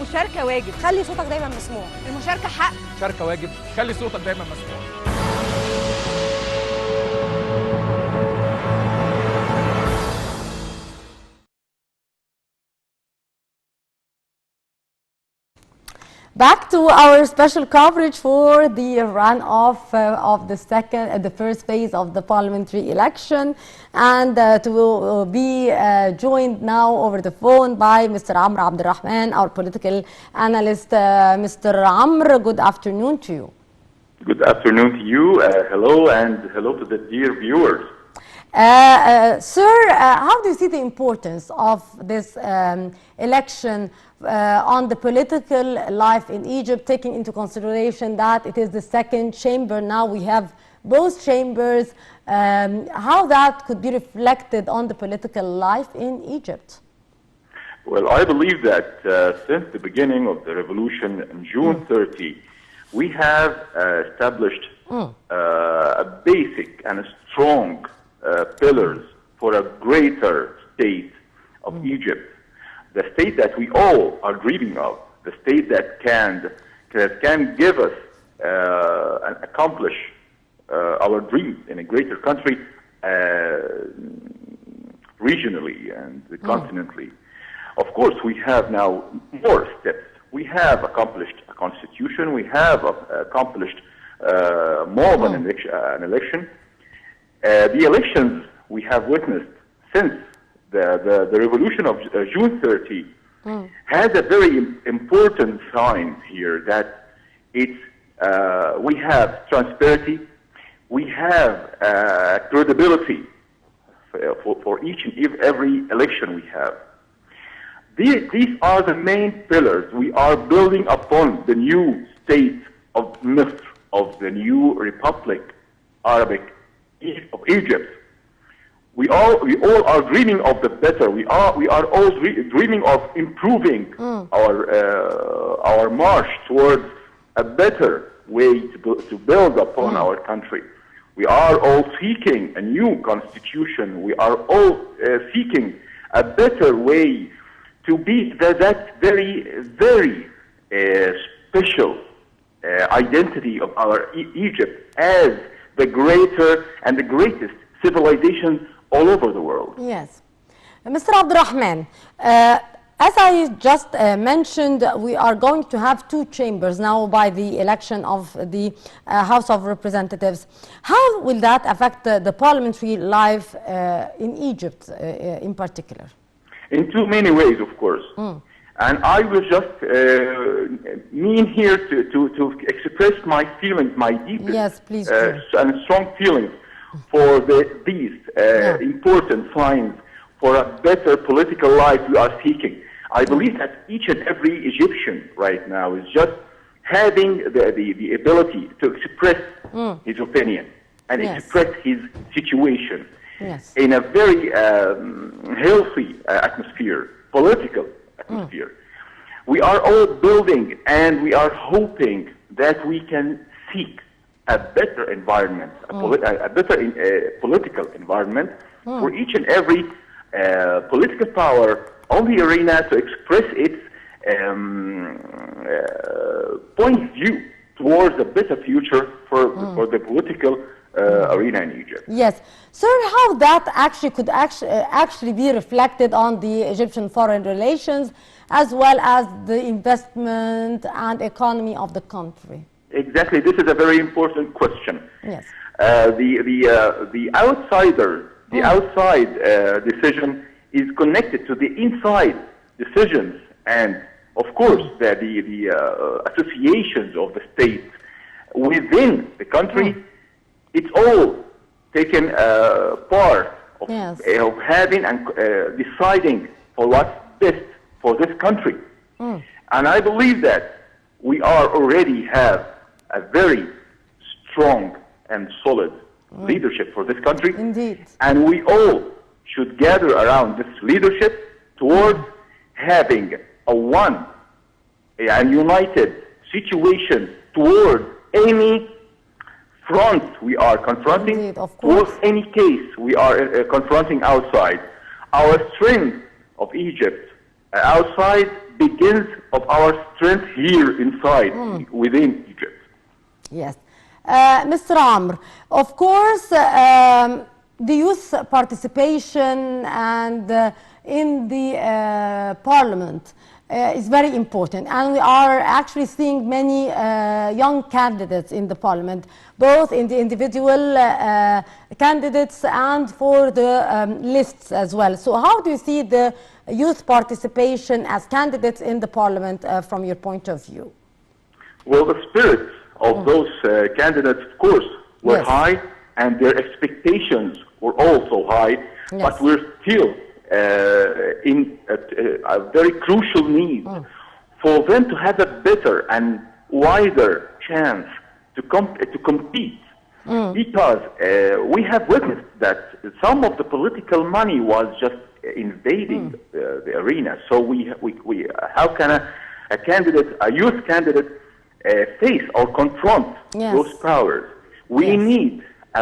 المشاركة واجب. خلي صوتك دايما مسموع. المشاركة حق. المشاركة واجب. خلي صوتك دايما مسموع. Back to our special coverage for the runoff of the first phase of the parliamentary election, and to be joined now over the phone by Mr. Abdel Rahman, our political analyst. Mr. Amr, good afternoon to you. Good afternoon to you. Hello, and hello to the dear viewers. Sir, how do you see the importance of this election on the political life in Egypt, taking into consideration that it is the second chamber? Now we have both chambers. How that could be reflected on the political life in Egypt? Well, I believe that since the beginning of the revolution on June 30, we have established a basic and a strong pillars for a greater state of Egypt, the state that we all are dreaming of, the state that can give us and accomplish our dreams in a greater country, regionally and continentally. Of course, we have now more steps. We have accomplished a constitution. We have accomplished more than an election. The elections we have witnessed since the revolution of June 30 has a very important sign here that it's we have transparency, we have credibility for each and every election we have. These are the main pillars we are building upon the new state of Misr, of the new Republic Arabic of Egypt. We all are dreaming of the better. We are all dreaming of improving our march towards a better way to build upon our country. We are all seeking a new constitution. We are all seeking a better way to be that very special identity of our Egypt as the greater and the greatest civilization all over the world. Yes. Mr. Abdel Rahman, as I just mentioned, we are going to have two chambers now by the election of the House of Representatives. How will that affect the parliamentary life in Egypt in particular? In too many ways, of course. And I will just mean here to express my feelings, my deepest and strong feelings for these important signs for a better political life we are seeking. I believe that each and every Egyptian right now is just having the ability to express his opinion and express his situation in a very healthy atmosphere, political atmosphere. We are all building and we are hoping that we can seek a better environment, a better political environment for each and every political power on the arena to express its point of view towards a better future for the political arena in Egypt. Yes. Sir, how that could actually be reflected on the Egyptian foreign relations as well as the investment and economy of the country? Exactly. This is a very important question. Yes. The outside decision is connected to the inside decisions, and of course the associations of the state within the country. It's all taken part of having and deciding for what's best for this country. And I believe that we already have a very strong and solid leadership for this country. Indeed. And we all should gather around this leadership towards having a united situation towards any front we are confronting, Indeed, of course. towards any case we are confronting outside. Our strength of Egypt outside begins of our strength here inside, within Egypt. Yes. Mr. Amr, of course, the youth participation and in the parliament is very important, and we are actually seeing many young candidates in the parliament, both in the individual candidates and for the lists as well. So how do you see the youth participation as candidates in the parliament from your point of view? Well, the spirit of those candidates, of course, were Yes. high, and their expectations were also high, Yes. but we're still in a very crucial need for them to have a better and wider chance to compete. Because we have witnessed that some of the political money was just invading the arena. So how can a candidate, a youth candidate, face or confront Yes. those powers? We Yes. need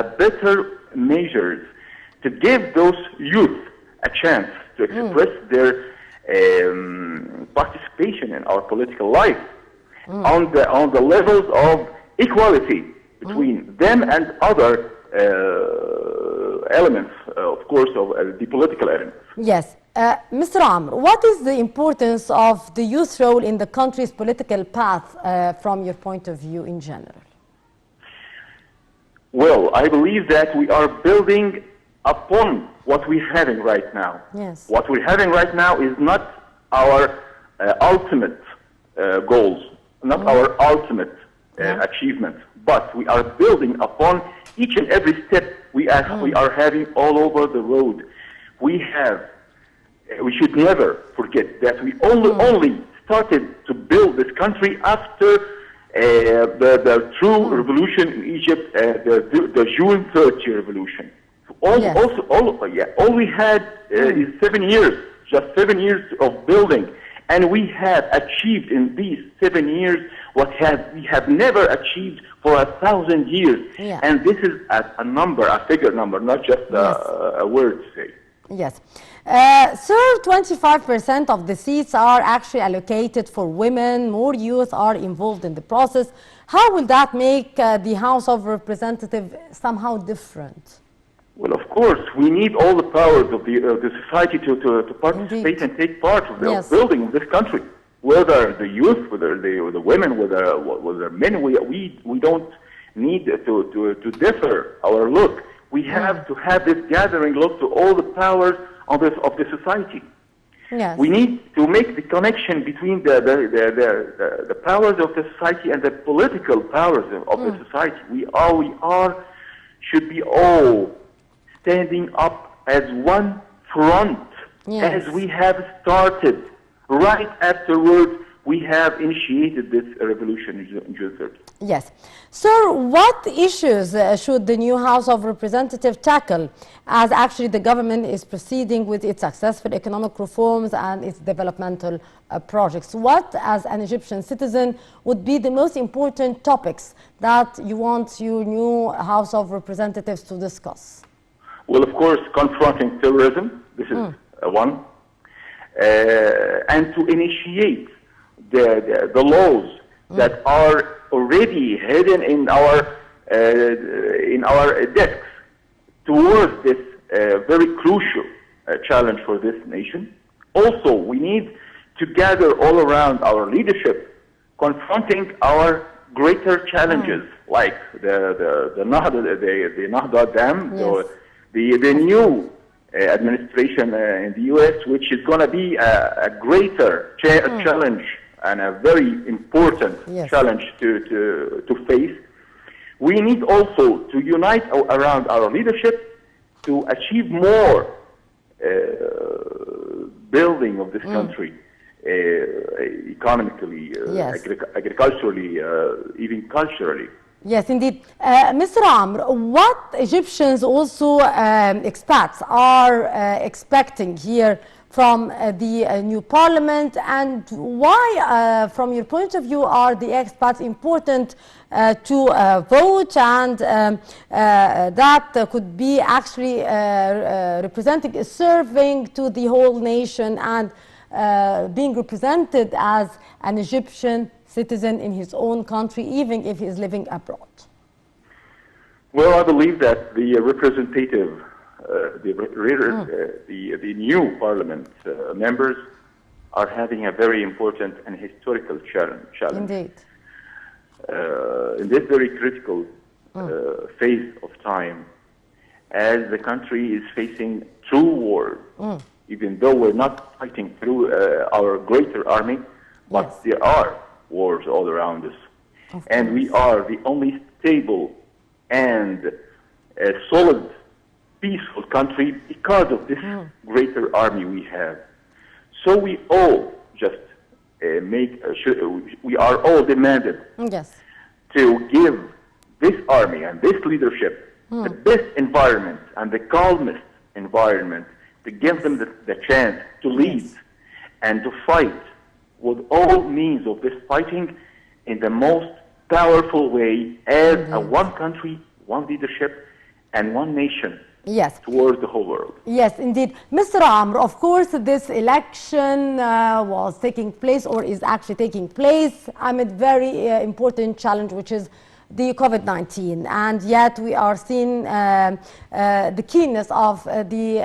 a better measures to give those youth a chance to express their participation in our political life on the levels of equality between them and other elements, of course, of the political elements. Yes. Mr. Amr, what is the importance of the youth role in the country's political path from your point of view in general? Well, I believe that we are building upon what we're having right now. Yes. What we're having right now is not our ultimate goals, not our ultimate achievement, but we are building upon each and every step we are having all over the road. We should never forget that we only started to build this country after the true revolution in Egypt, the June 30 revolution. All we had is 7 years, just 7 years of building, and we have achieved in these 7 years what we have never achieved for 1,000 years. Yeah. And this is a number, a figure number, not just a word to say. Yes. Sir, 25% of the seats are actually allocated for women. More youth are involved in the process. How will that make the House of Representatives somehow different? Well, of course, we need all the powers of the society to participate Indeed. and take part of the Yes. building of this country. Whether the youth, whether the women, whether men, we don't need to differ our look. We have to have this gathering look to all the powers of the society. Yes. We need to make the connection between the powers of the society and the political powers of the society. We should be all standing up as one front, Yes. as we have started. Right afterwards, we have initiated this revolution in June 30. Yes. Sir, what issues should the new House of Representatives tackle as actually the government is proceeding with its successful economic reforms and its developmental projects? What, as an Egyptian citizen, would be the most important topics that you want your new House of Representatives to discuss? Well, of course, confronting terrorism, this is one, and to initiate the laws that are already hidden in our desks towards this very crucial challenge for this nation. Also, we need to gather all around our leadership, confronting our greater challenges like the Nahda Dam, Yes. the new administration in the U.S., which is going to be a greater challenge and a very important Yes. challenge to face. We need also to unite around our leadership to achieve more building of this country, economically, Yes. agriculturally, even culturally. Yes, indeed. Mr. Amr, what Egyptians also expats are expecting here from the new parliament, and why, from your point of view, are the expats important to vote, and that could be actually representing, serving to the whole nation and being represented as an Egyptian citizen in his own country, even if he is living abroad? Well, I believe that the representative, the new parliament members are having a very important and historical challenge. Indeed. In this very critical phase of time, as the country is facing true war, even though we're not fighting through our greater army, but Yes. there are wars all around us. And we are the only stable and solid, peaceful country because of this greater army we have. So we all just we are all demanded Yes. to give this army and this leadership the best environment and the calmest environment, to give them the chance to lead and to fight with all means of this fighting in the most powerful way as a one country, one leadership, and one nation. Yes. Towards the whole world. Yes, indeed. Mr. Amr, of course, this election was taking place, or is actually taking place, amid very important challenge, which is the COVID-19, and yet we are seeing the keenness of the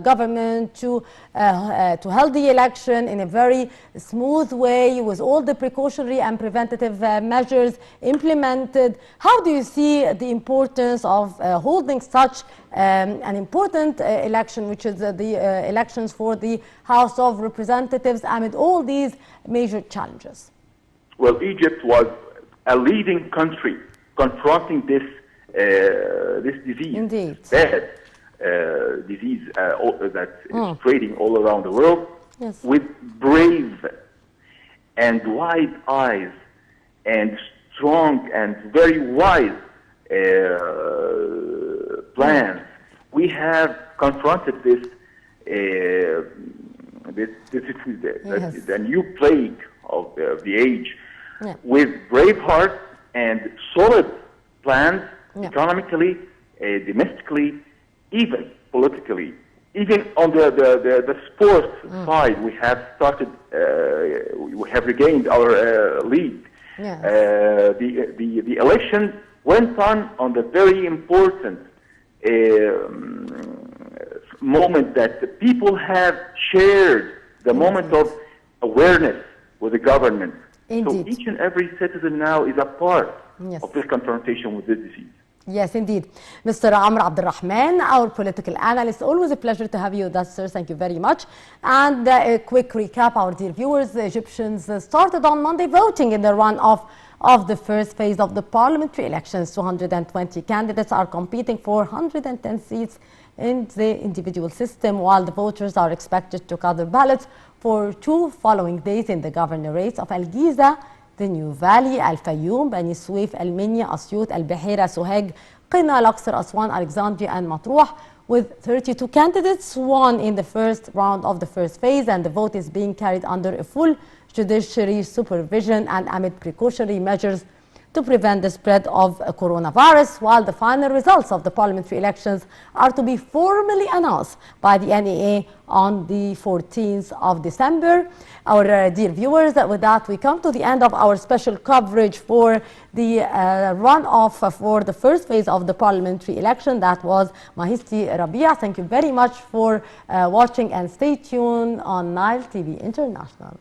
government to hold the election in a very smooth way with all the precautionary and preventative measures implemented. How do you see the importance of holding such an important election, which is the elections for the House of Representatives, amid all these major challenges? Well, Egypt was a leading country confronting this disease, Indeed. bad disease that is spreading all around the world, Yes. with brave and wide eyes and strong and very wise plans. We have confronted this. This is the new plague of the age. Yeah. With brave heart and solid plans, economically, domestically, even politically. Even on the sports side, we have started, we have regained our lead. Yes. The election went on the very important moment that the people have shared, the moment of awareness with the government. Indeed. So each and every citizen now is a part Yes. of this confrontation with this disease. Yes, indeed. Mr. Amr Abdel Rahman, our political analyst, always a pleasure to have you with us, sir. Thank you very much. And a quick recap, our dear viewers. The Egyptians started on Monday voting in the runoff of the first phase of the parliamentary elections. 220 candidates are competing for 110 seats in the individual system, while the voters are expected to cast their ballots for 2 following days in the governorates of Al Giza, the New Valley, Al Fayoum, Bani Suif, Al Minya, Asyut, Al Bahira, Sohag, Qina, Al-Aqsa, Aswan, Alexandria, and Matruh, with 32 candidates won in the first round of the first phase, and the vote is being carried under a full judiciary supervision and amid precautionary measures to prevent the spread of coronavirus, while the final results of the parliamentary elections are to be formally announced by the NEA on the 14th of December. Our dear viewers, with that we come to the end of our special coverage for the runoff for the first phase of the parliamentary election. That was Mahisti Rabia. Thank you very much for watching, and stay tuned on Nile TV International.